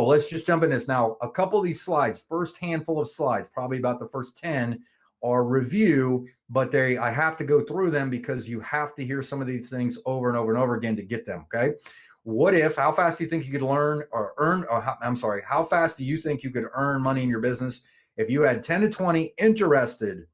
let's just jump in this now. A couple of these slides, first handful of slides, probably about the first 10 are review, but I have to go through them because you have to hear some of these things over and over and over again to get them, okay? How fast do you think you could how fast do you think you could earn money in your business if you had 10 to 20 interested,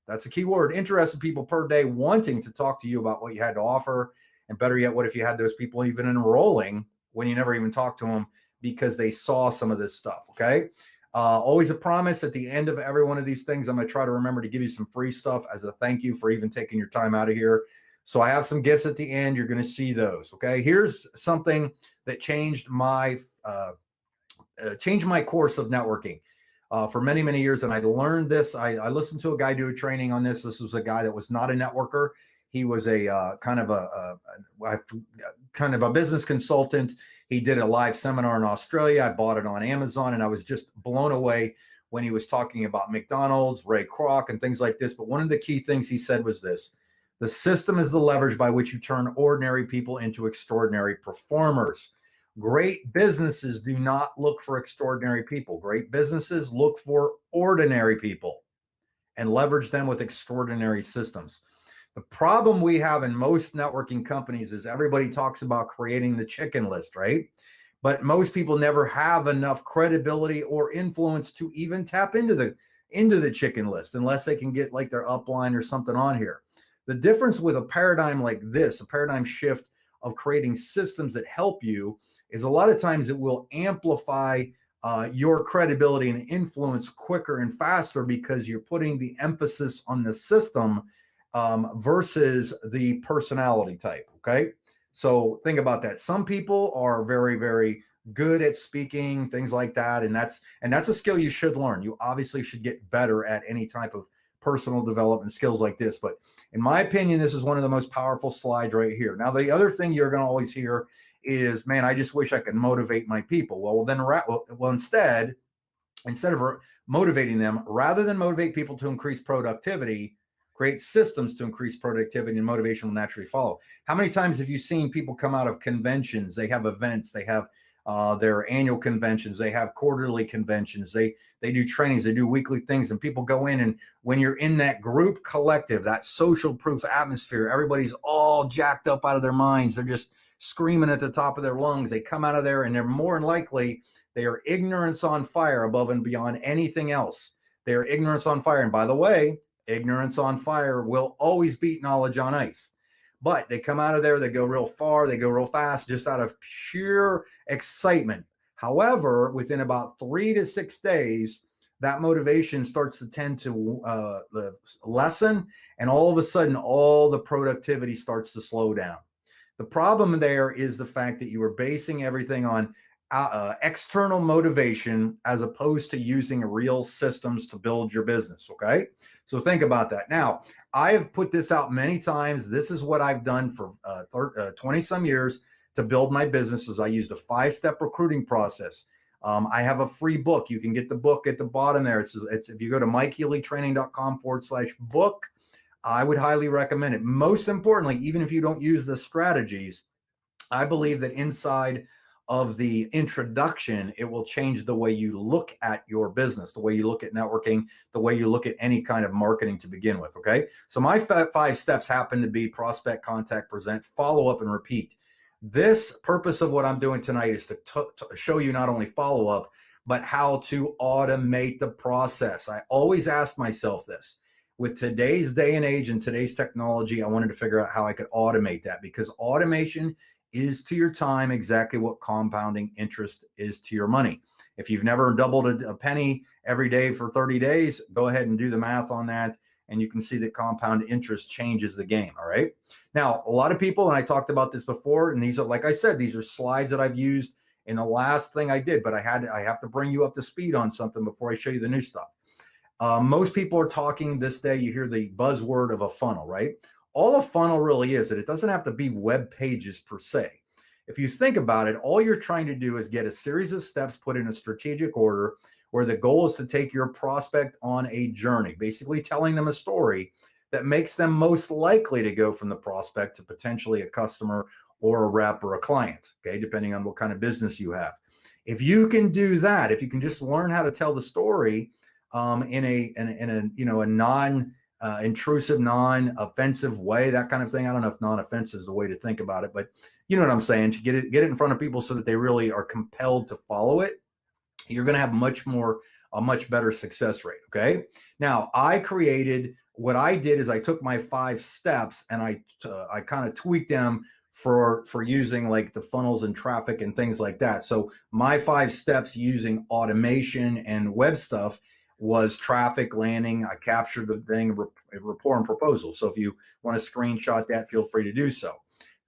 that's a key word, interested people per day wanting to talk to you about what you had to offer? And better yet, what if you had those people even enrolling when you never even talked to them because they saw some of this stuff, okay? Always a promise at the end of every one of these things, I'm going to try to remember to give you some free stuff as a thank you for even taking your time out of here. So I have some gifts at the end. You're going to see those, okay? Here's something that changed my course of networking for many, many years. And I learned this. I listened to a guy do a training on this. This was a guy that was not a networker. He was a kind of a business consultant. He did a live seminar in Australia. I bought it on Amazon, and I was just blown away when he was talking about McDonald's, Ray Kroc, and things like this. But one of the key things he said was this: the system is the leverage by which you turn ordinary people into extraordinary performers. Great businesses do not look for extraordinary people. Great businesses look for ordinary people and leverage them with extraordinary systems. The problem we have in most networking companies is everybody talks about creating the chicken list, right? But most people never have enough credibility or influence to even tap into the chicken list unless they can get like their upline or something on here. The difference with a paradigm like this, a paradigm shift of creating systems that help you, is a lot of times it will amplify your credibility and influence quicker and faster because you're putting the emphasis on the system versus the personality type, okay? So think about that. Some people are very, very good at speaking, things like that, and that's a skill you should learn. You obviously should get better at any type of personal development skills like this. But in my opinion, this is one of the most powerful slides right here. Now, the other thing you're going to always hear is, man, I just wish I could motivate my people. Instead of motivating them, rather than motivate people to increase productivity, create systems to increase productivity, and motivation will naturally follow. How many times have you seen people come out of conventions? They have events, they have their annual conventions, they have quarterly conventions, they do trainings, they do weekly things, and people go in, and when you're in that group collective, that social proof atmosphere, everybody's all jacked up out of their minds. They're just screaming at the top of their lungs. They come out of there and they're more than likely, they are ignorance on fire above and beyond anything else. They are ignorance on fire. And by the way, ignorance on fire will always beat knowledge on ice. But they come out of there, they go real far, they go real fast, just out of sheer excitement. However, within about 3 to 6 days, that motivation starts to tend to lessen, and all of a sudden, all the productivity starts to slow down. The problem there is the fact that you are basing everything on external motivation as opposed to using real systems to build your business, okay? So think about that. Now, I have put this out many times. This is what I've done for 20 some years to build my businesses. I used a 5-step recruiting process. I have a free book. You can get the book at the bottom there. It's if you go to MikeHealyTraining.com/book, I would highly recommend it. Most importantly, even if you don't use the strategies, I believe that inside of the introduction, it will change the way you look at your business, the way you look at networking, the way you look at any kind of marketing to begin with, okay? So my 5 steps happen to be prospect, contact, present, follow up, and repeat. This purpose of what I'm doing tonight is to show you not only follow up, but how to automate the process. I always ask myself this. With today's day and age and today's technology, I wanted to figure out how I could automate that, because automation is to your time exactly what compounding interest is to your money. If you've never doubled a penny every day for 30 days, go ahead and do the math on that, and you can see that compound interest changes the game, all right? Now, a lot of people, and I talked about this before, and these are, like I said, these are slides that I've used in the last thing I did, but I have to bring you up to speed on something before I show you the new stuff. Most people are talking this day, you hear the buzzword of a funnel, right? All a funnel really is that it doesn't have to be web pages per se. If you think about it, all you're trying to do is get a series of steps put in a strategic order where the goal is to take your prospect on a journey, basically telling them a story that makes them most likely to go from the prospect to potentially a customer or a rep or a client, okay, depending on what kind of business you have. If you can do that, if you can just learn how to tell the story in a you know, a non intrusive, non-offensive way, that kind of thing. I don't know if non-offensive is the way to think about it, but you know what I'm saying, to get it in front of people so that they really are compelled to follow it, you're going to have a much better success rate. Okay. Now, what I did is I took my 5 steps and I kind of tweaked them for using like the funnels and traffic and things like that. So my 5 steps using automation and web stuff was traffic, landing. I captured the thing, rapport, and proposal. So if you want to screenshot that, feel free to do so.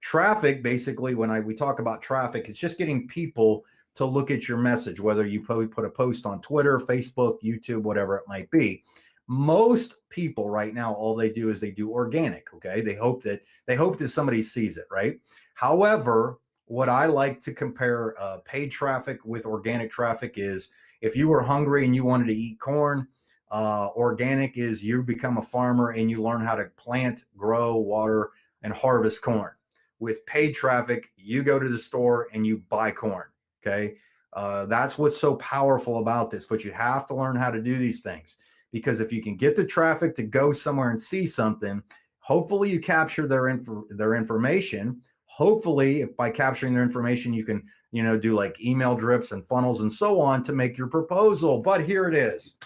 Traffic, basically, when we talk about traffic, it's just getting people to look at your message, whether you put a post on Twitter, Facebook, YouTube, whatever it might be. Most people right now, all they do is they do organic. Okay. They hope that somebody sees it, right? However, what I like to compare paid traffic with organic traffic is, if you were hungry and you wanted to eat corn, organic is you become a farmer and you learn how to plant, grow, water, and harvest corn. With paid traffic, you go to the store and you buy corn. Okay. That's what's so powerful about this, but you have to learn how to do these things, because if you can get the traffic to go somewhere and see something, hopefully you capture their information. Hopefully, if by capturing their information, you can, you know, do like email drips and funnels and so on to make your proposal. But here it is.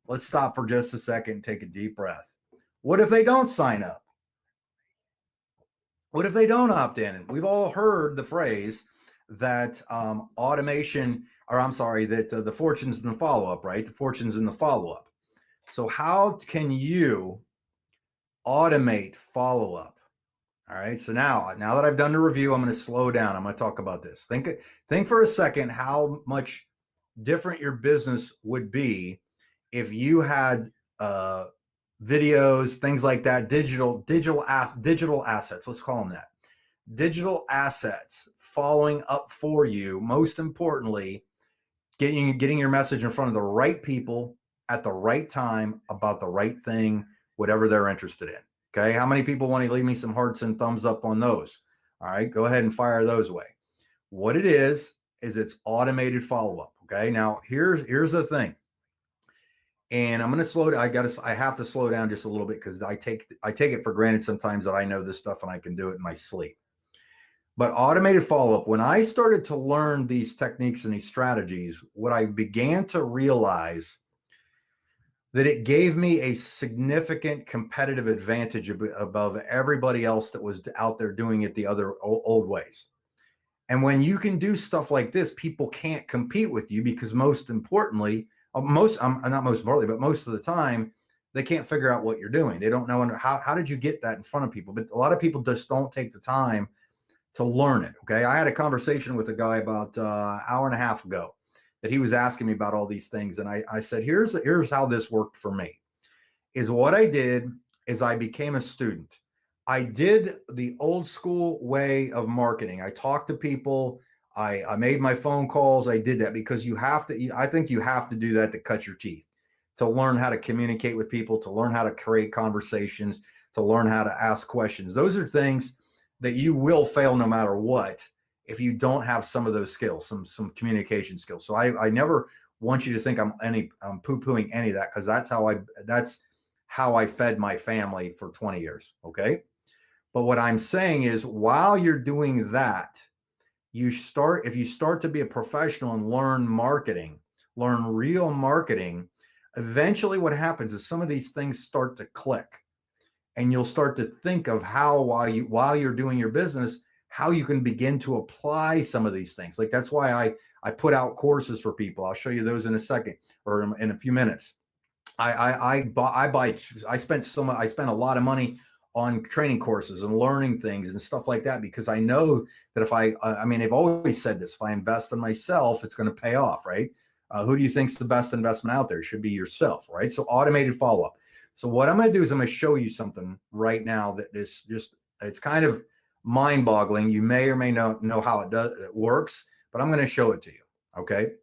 Let's stop for just a second and take a deep breath. What if they don't sign up? What if they don't opt in? We've all heard the phrase that automation, or I'm sorry, that the fortune's in the follow-up, right? The fortune's in the follow-up. So how can you automate follow-up? All right. So now that I've done the review, I'm going to slow down. I'm going to talk about this. Think for a second how much different your business would be if you had videos, things like that, digital assets. Let's call them that. Digital assets following up for you. Most importantly, getting your message in front of the right people at the right time about the right thing, whatever they're interested in. Okay. How many people want to leave me some hearts and thumbs up on those? All right. Go ahead and fire those away. What it is it's automated follow-up. Okay. Now here's the thing. And I'm going to slow down. I have to slow down just a little bit, because I take it for granted sometimes that I know this stuff and I can do it in my sleep. But automated follow-up, when I started to learn these techniques and these strategies, what I began to realize that it gave me a significant competitive advantage above everybody else that was out there doing it the other old ways. And when you can do stuff like this, people can't compete with you, because most importantly, not most importantly, but most of the time, they can't figure out what you're doing. They don't know how did you get that in front of people. But a lot of people just don't take the time to learn it. Okay. I had a conversation with a guy about an hour and a half ago that he was asking me about all these things. And I said, here's how this worked for me. Is what I did is I became a student. I did the old school way of marketing. I talked to people. I made my phone calls. I did that because I think you have to do that to cut your teeth, to learn how to communicate with people, to learn how to create conversations, to learn how to ask questions. Those are things that you will fail no matter what if you don't have some of those skills, some communication skills. So I never want you to think I'm poo-pooing any of that, because that's how I fed my family for 20 years. Okay. But what I'm saying is, while you're doing that, if you start to be a professional and learn marketing, learn real marketing, eventually what happens is some of these things start to click, and you'll start to think of how, while you're doing your business, how you can begin to apply some of these things. Like, that's why I put out courses for people. I'll show you those in a second, or in a few minutes. I spent a lot of money on training courses and learning things and stuff like that, because I know that if they've always said this, if I invest in myself, it's going to pay off, right? Who do you think's the best investment out there? It should be yourself, right? So automated follow-up. So what I'm going to do is I'm going to show you something right now that is it's kind of mind-boggling. You may or may not know how it works, but I'm going to show it to you. Okay.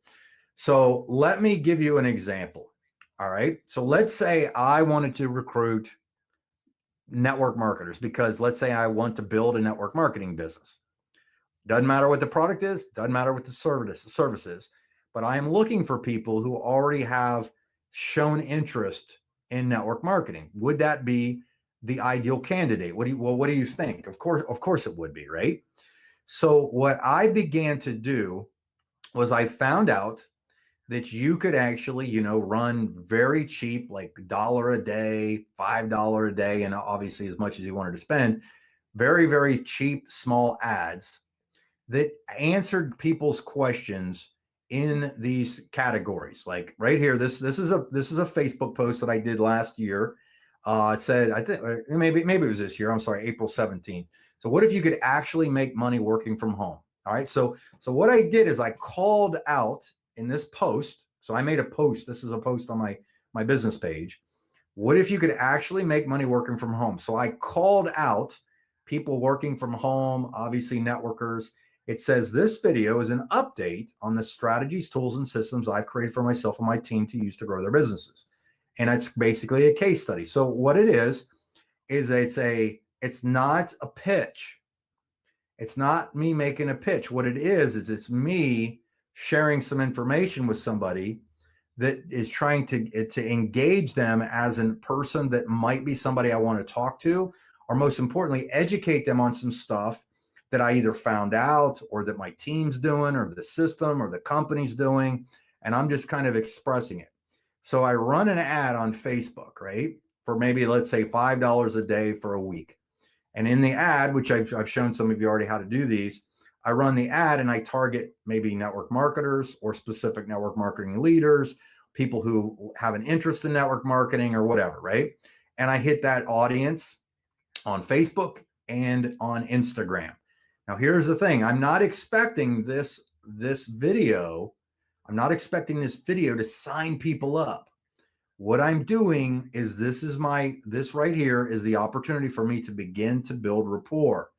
So let me give you an example. All right. So let's say I wanted to recruit network marketers, because let's say I want to build a network marketing business. Doesn't matter what the product is, doesn't matter what the service is, but I am looking for people who already have shown interest in network marketing. Would that be the ideal candidate? What do you think? Of course it would be, right? So what I began to do was I found out that you could actually, run very cheap, like $1 a day, $5 a day, and obviously as much as you wanted to spend, very, very cheap, small ads that answered people's questions in these categories. Like right here, this is a Facebook post that I did last year. It said, I think maybe it was this year. I'm sorry, April 17th. So what if you could actually make money working from home? All right. So what I did is I called out in this post. So I made a post. This is a post on my business page. What if you could actually make money working from home? So I called out people working from home, obviously networkers. It says this video is an update on the strategies, tools, and systems I've created for myself and my team to use to grow their businesses. And it's basically a case study. So what it is it's not a pitch. It's not me making a pitch. What it is it's me sharing some information with somebody that is trying to engage them as a person that might be somebody I want to talk to, or most importantly, educate them on some stuff that I either found out or that my team's doing or the system or the company's doing. And I'm just kind of expressing it. So I run an ad on Facebook, right? For maybe, let's say $5 a day for a week. And in the ad, which I've shown some of you already how to do these, I run the ad and I target maybe network marketers or specific network marketing leaders, people who have an interest in network marketing or whatever, right? And I hit that audience on Facebook and on Instagram. Now, here's the thing. I'm not expecting this video. I'm not expecting this video to sign people up. What I'm doing is this right here is the opportunity for me to begin to build rapport,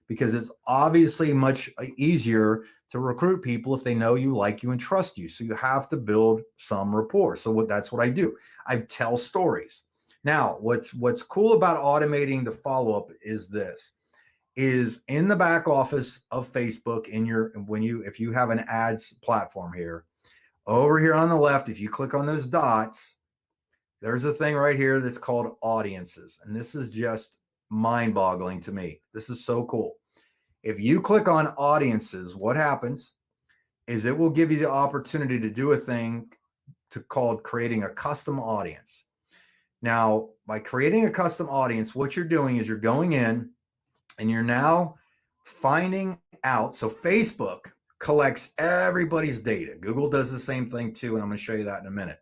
because it's obviously much easier to recruit people if they know you, like you, and trust you. So you have to build some rapport. So that's what I do. I tell stories. Now, what's cool about automating the follow-up is this. Is in the back office of Facebook if you have an ads platform here, over here on the left, if you click on those dots, there's a thing right here that's called audiences. And this is just mind-boggling to me. This is so cool. If you click on audiences, what happens is it will give you the opportunity to do a thing called creating a custom audience. Now, by creating a custom audience, what you're doing is you're going in and you're now finding out. So Facebook collects everybody's data. Google does the same thing too, and I'm going to show you that in a minute.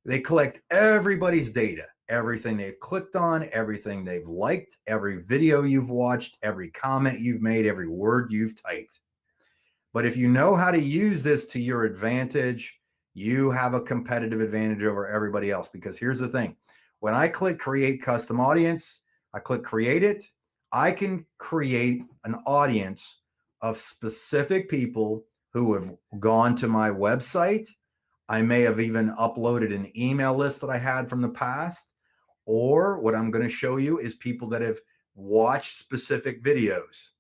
They collect everybody's data, everything they've clicked on, everything they've liked, every video you've watched, every comment you've made, every word you've typed. But if you know how to use this to your advantage, you have a competitive advantage over everybody else. Because here's the thing. When I click create custom audience, I click create it, I can create an audience of specific people who have gone to my website. I may have even uploaded an email list that I had from the past. Or what I'm going to show you is people that have watched specific videos,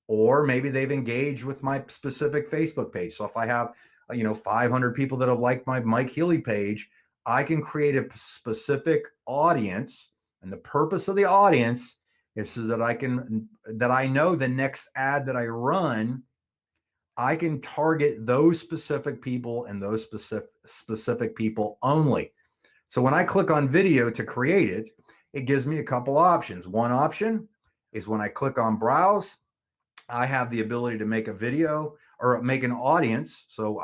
or maybe they've engaged with my specific Facebook page. So if I have, 500 people that have liked my Mike Healy page, I can create a specific audience. And the purpose of the audience is so that I know the next ad that I run, I can target those specific people and those specific people only. So when I click on video to create it, it gives me a couple options. One option is when I click on browse, I have the ability to make a video or make an audience. So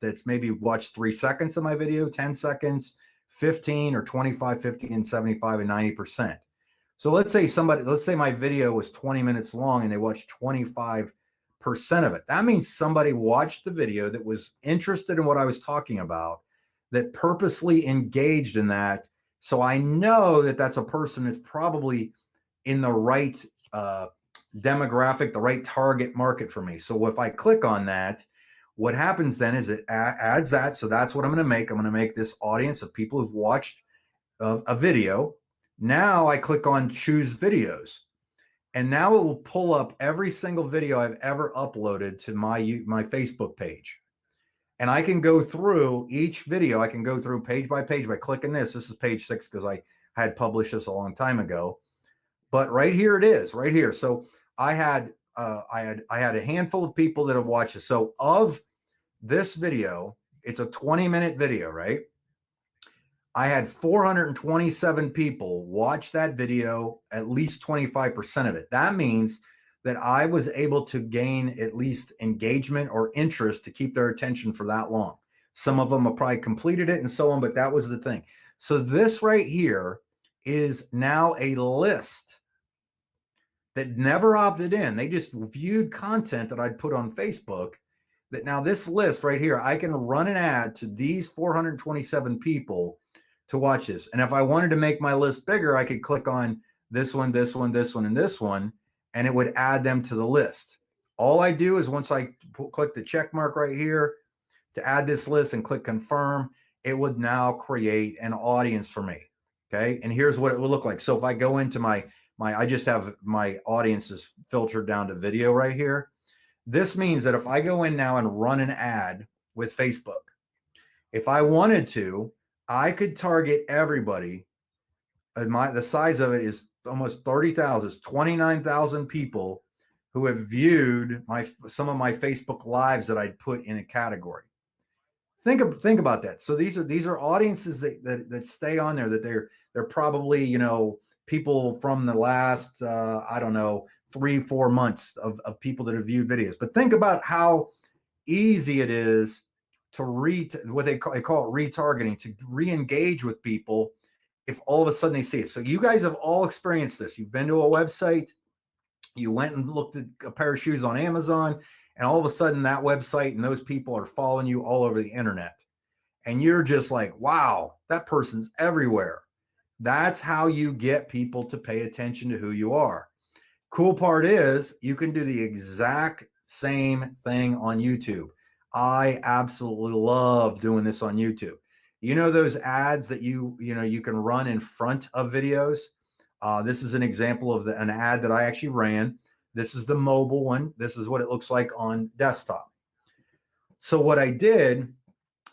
that's maybe watched 3 seconds of my video, 10 seconds, 15 or 25, 50, and 75 and 90%. So let's say my video was 20 minutes long and they watched 25% of it. That means somebody watched the video that was interested in what I was talking about, that purposely engaged in that. So I know that that's a person that's probably in the right demographic, the right target market for me. So if I click on that, what happens then is it adds that. So that's what I'm going to make. I'm going to make this audience of people who've watched a video. Now I click on choose videos. And now it will pull up every single video I've ever uploaded to my Facebook page. And I can go through each video. I can go through page by page by clicking this. This is page 6 because I had published this a long time ago. But right here it is, right here. So I had a handful of people that have watched this. So of this video, it's a 20-minute video, right? I had 427 people watch that video, at least 25% of it. That means that I was able to gain at least engagement or interest to keep their attention for that long. Some of them have probably completed it and so on, but that was the thing. So this right here is now a list that never opted in. They just viewed content that I'd put on Facebook. That now this list right here, I can run an ad to these 427 people to watch this. And if I wanted to make my list bigger, I could click on this one, this one, this one, and this one, and it would add them to the list. All I do is once I click the check mark right here to add this list and click confirm, it would now create an audience for me. Okay. And here's what it would look like. So if I go into I just have my audiences filtered down to video right here. This means that if I go in now and run an ad with Facebook, if I wanted to, I could target everybody. The size of it is almost 30,000, it's 29,000 people who have viewed some of my Facebook lives that I'd put in a category. Think about that. So these are audiences that stay on there, that they're probably, you know, people from the last I don't know, 3-4 months of people that have viewed videos. But think about how easy it is to what they call it retargeting, to re-engage with people if all of a sudden they see it. So you guys have all experienced this. You've been to a website, you went and looked at a pair of shoes on Amazon, and all of a sudden that website and those people are following you all over the internet. And you're just like, wow, that person's everywhere. That's how you get people to pay attention to who you are. Cool part is you can do the exact same thing on YouTube. I absolutely love doing this on YouTube. You know those ads that you can run in front of videos? This is an example of an ad that I actually ran. This is the mobile one. This is what it looks like on desktop. So what I did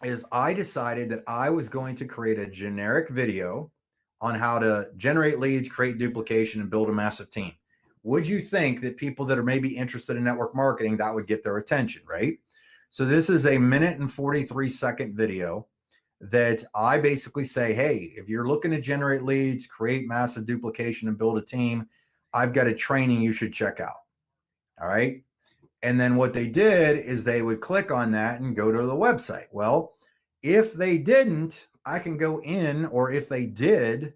is I decided that I was going to create a generic video on how to generate leads, create duplication, and build a massive team. Would you think that people that are maybe interested in network marketing, that would get their attention, right? So this is a 1 and 43-second video that I basically say, hey, if you're looking to generate leads, create massive duplication, and build a team, I've got a training you should check out. All right. And then what they did is they would click on that and go to the website. Well, if they didn't, I can go in, or if they did,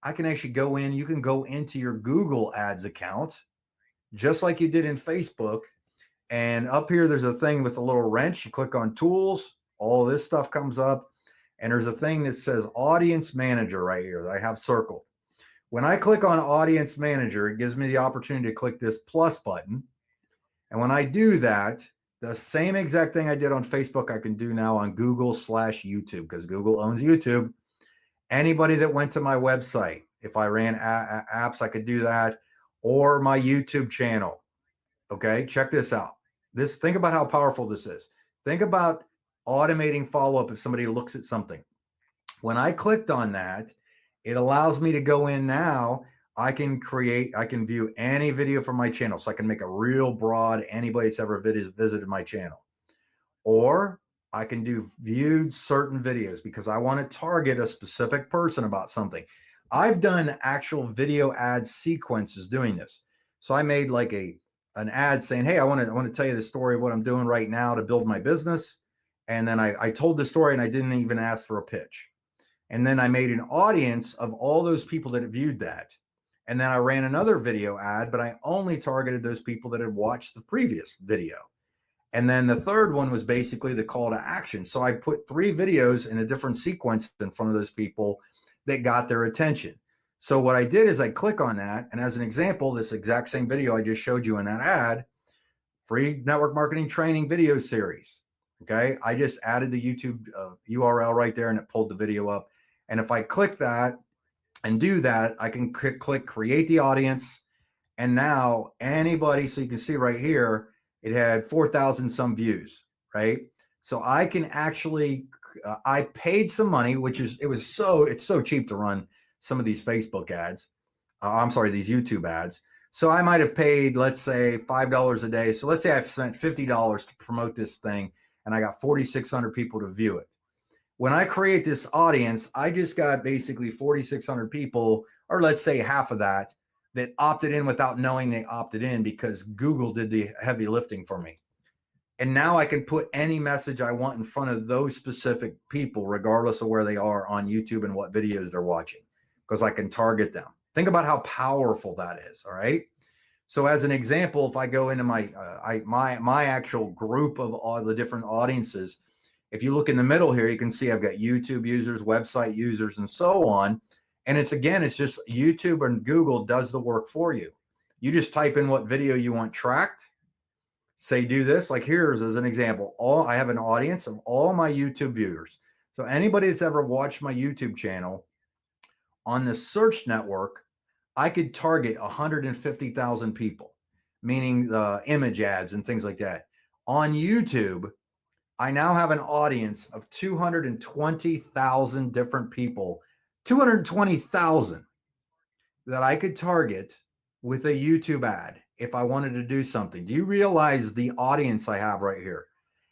I can actually go in. You can go into your Google Ads account, just like you did in Facebook. And up here, there's a thing with a little wrench. You click on tools, all this stuff comes up. And there's a thing that says Audience Manager right here that I have circled. When I click on Audience Manager, it gives me the opportunity to click this plus button. And when I do that, the same exact thing I did on Facebook, I can do now on Google/YouTube, because Google owns YouTube. Anybody that went to my website, if I ran apps, I could do that, or my YouTube channel. Okay, check this out. Think about how powerful this is. Think about automating follow-up if somebody looks at something. When I clicked on that, it allows me to go in now. I can view any video from my channel. So I can make a real broad, anybody that's ever visited my channel. Or I can do viewed certain videos because I want to target a specific person about something. I've done actual video ad sequences doing this. So I made like an ad saying, hey, I want to tell you the story of what I'm doing right now to build my business. And then I told the story and I didn't even ask for a pitch. And then I made an audience of all those people that had viewed that. And then I ran another video ad, but I only targeted those people that had watched the previous video. And then the third one was basically the call to action. So I put 3 videos in a different sequence in front of those people that got their attention. So what I did is I click on that. And as an example, this exact same video I just showed you in that ad, free network marketing training video series. Okay. I just added the YouTube URL right there and it pulled the video up. And if I click that and do that, I can click create the audience. And now anybody, so you can see right here, it had 4,000 some views, right? So I can actually, I paid some money, it's so cheap to run some of these Facebook ads. I'm sorry, these YouTube ads. So I might have paid, let's say, $5 a day. So let's say I've spent $50 to promote this thing and I got 4,600 people to view it. When I create this audience, I just got basically 4,600 people, or let's say half of that opted in without knowing they opted in because Google did the heavy lifting for me. And now I can put any message I want in front of those specific people, regardless of where they are on YouTube and what videos they're watching, because I can target them. Think about how powerful that is. All right. So as an example, if I go into my actual group of all the different audiences, if you look in the middle here, you can see I've got YouTube users, website users, and so on. And it's just YouTube and Google does the work for you. You just type in what video you want tracked. Say do this. Like here's as an example. I have an audience of all my YouTube viewers. So anybody that's ever watched my YouTube channel on the search network, I could target 150,000 people, meaning the image ads and things like that. On YouTube, I now have an audience of 220,000 different people, 220,000 that I could target with a YouTube ad if I wanted to do something. Do you realize the audience I have right here?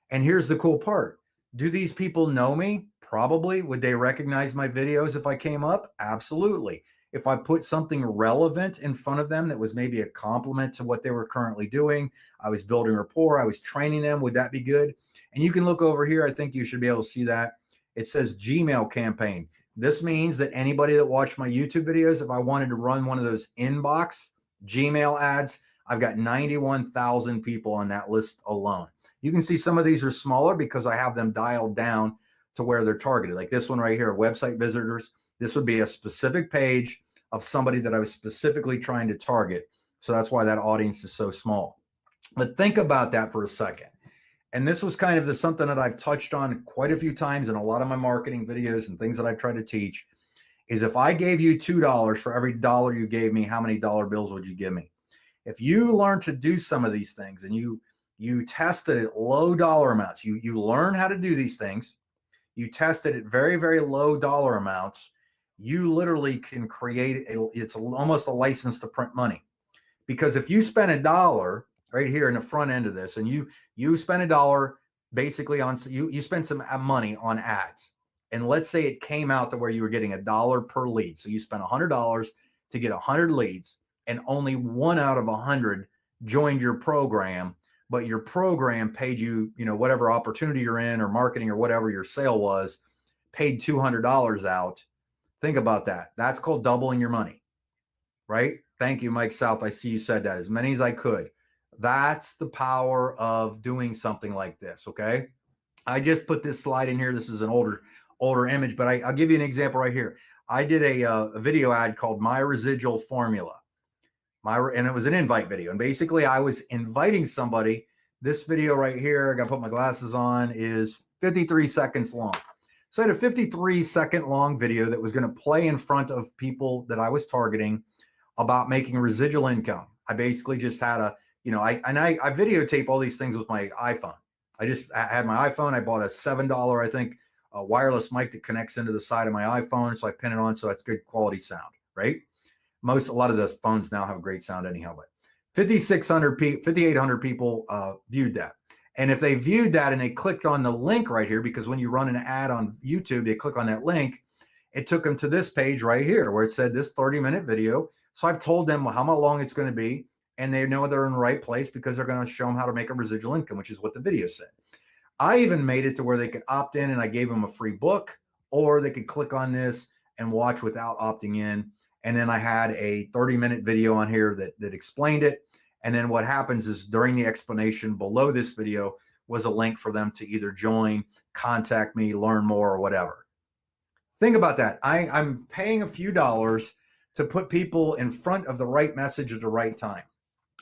And here's the cool part. Do these people know me? Probably. Would they recognize my videos if I came up? Absolutely. If I put something relevant in front of them that was maybe a compliment to what they were currently doing, I was building rapport, I was training them, would that be good? And you can look over here. I think you should be able to see that. It says Gmail campaign. This means that anybody that watched my YouTube videos, if I wanted to run one of those inbox Gmail ads, I've got 91,000 people on that list alone. You can see some of these are smaller because I have them dialed down to where they're targeted. Like this one right here, website visitors. This would be a specific page of somebody that I was specifically trying to target. So that's why that audience is so small. But think about that for a second. And this was kind of something that I've touched on quite a few times in a lot of my marketing videos and things that I've tried to teach is if I gave you $2 for every dollar you gave me, how many dollar bills would you give me? If you learn to do some of these things and you test it at low dollar amounts, you learn how to do these things, you test it at very, very low dollar amounts, you literally can create it's almost a license to print money. Because if you spend $1 right here in the front end of this, and you spend $1 basically on you spend some money on ads, and let's say it came out to where you were getting $1 per lead, so you spent $100 to get 100 leads, and only 1 out of 100 joined your program, but your program paid you, whatever opportunity you're in or marketing or whatever your sale was, paid $200 out. Think about that. That's called doubling your money, right? Thank you, Mike South. I see you said that as many as I could. That's the power of doing something like this. Okay. I just put this slide in here. This is an older image, but I'll give you an example right here. I did a video ad called My Residual Formula. And it was an invite video. And basically I was inviting somebody. This video right here, I got to put my glasses on, is 53 seconds long. So I had a 53-second long video that was going to play in front of people that I was targeting about making residual income. I basically just had I videotape all these things with my iPhone. I had my iPhone. I bought a $7, I think, a wireless mic that connects into the side of my iPhone. So I pin it on so it's good quality sound, right? A lot of those phones now have great sound anyhow, but 5,800 people viewed that. And if they viewed that and they clicked on the link right here, because when you run an ad on YouTube, they click on that link, it took them to this page right here where it said this 30-minute video. So I've told them how long it's going to be, and they know they're in the right place because they're going to show them how to make a residual income, which is what the video said. I even made it to where they could opt in, and I gave them a free book, or they could click on this and watch without opting in. And then I had a 30-minute video on here that explained it. And then what happens is during the explanation below this video was a link for them to either join, contact me, learn more, or whatever. Think about that. I'm paying a few dollars to put people in front of the right message at the right time.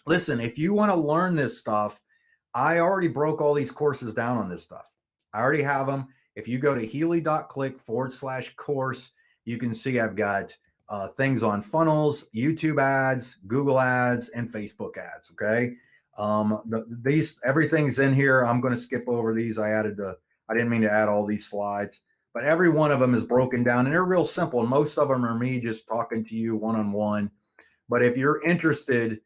Listen, if you want to learn this stuff, I already broke all these courses down on this stuff. I already have them. If you go to healy.click/course, you can see I've got things on funnels, YouTube ads, Google ads, and Facebook ads. Okay. Everything's in here. I'm going to skip over these. I didn't mean to add all these slides, but every one of them is broken down and they're real simple. And most of them are me just talking to you one-on-one. But if you're interested,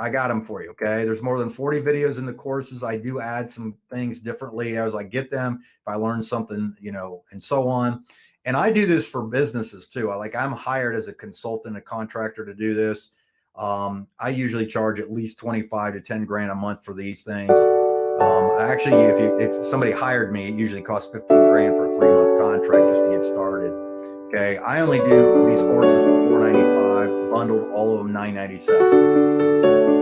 I got them for you. Okay. There's more than 40 videos in the courses. I do add some things differently as I get them. If I learn something, and so on. And I do this for businesses too. I'm hired as a consultant, a contractor to do this. I usually charge at least 25 to 10 grand a month for these things. Actually, if somebody hired me, it usually costs 15 grand for a 3-month contract just to get started. Okay. I only do these courses for $495, bundled, all of them $997.